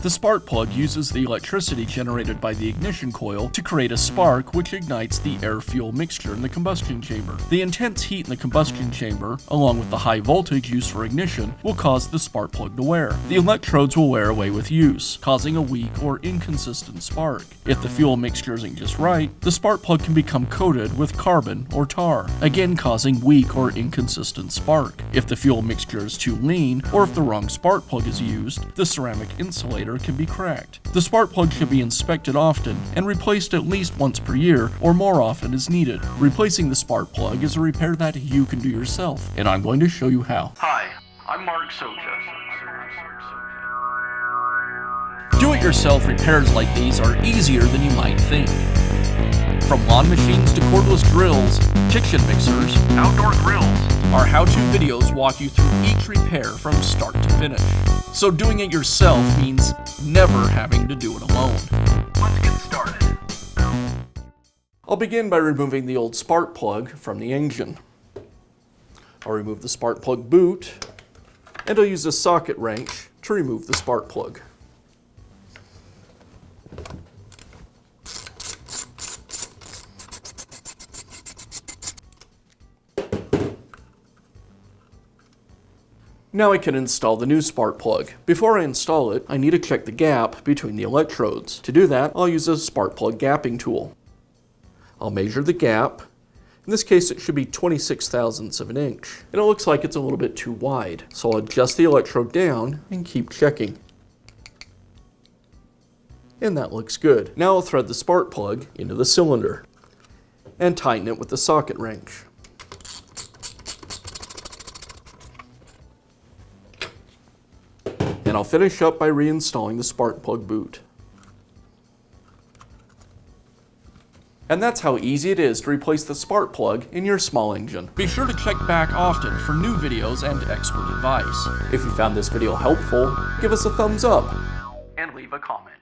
The spark plug uses the electricity generated by the ignition coil to create a spark which ignites the air-fuel mixture in the combustion chamber. The intense heat in the combustion chamber, along with the high voltage used for ignition, will cause the spark plug to wear. The electrodes will wear away with use, causing a weak or inconsistent spark. If the fuel mixture isn't just right, the spark plug can become coated with carbon or tar, again causing weak or inconsistent spark. If the fuel mixture is too lean, or if the wrong spark plug is used, the ceramic insulator can be cracked. The spark plug should be inspected often and replaced at least once per year or more often as needed. Replacing the spark plug is a repair that you can do yourself, and I'm going to show you how. Hi, I'm Mark Soja. Do-it-yourself repairs like these are easier than you might think. From lawn machines to cordless drills, kitchen mixers, Outdoor grills. our how-to videos walk you through each repair from start to finish. So doing it yourself means never having to do it alone. Let's get started. I'll begin by removing the old spark plug from the engine. I'll remove the spark plug boot, and I'll use a socket wrench to remove the spark plug. Now I can install the new spark plug. Before I install it, I need to check the gap between the electrodes. To do that, I'll use a spark plug gapping tool. I'll measure the gap. In this case, it should be 26 thousandths of an inch. And it looks like it's a little bit too wide. So I'll adjust the electrode down and keep checking. And that looks good. Now I'll thread the spark plug into the cylinder and tighten it with the socket wrench. And I'll finish up by reinstalling the spark plug boot. And that's how easy it is to replace the spark plug in your small engine. Be sure to check back often for new videos and expert advice. If you found this video helpful, give us a thumbs up And leave a comment.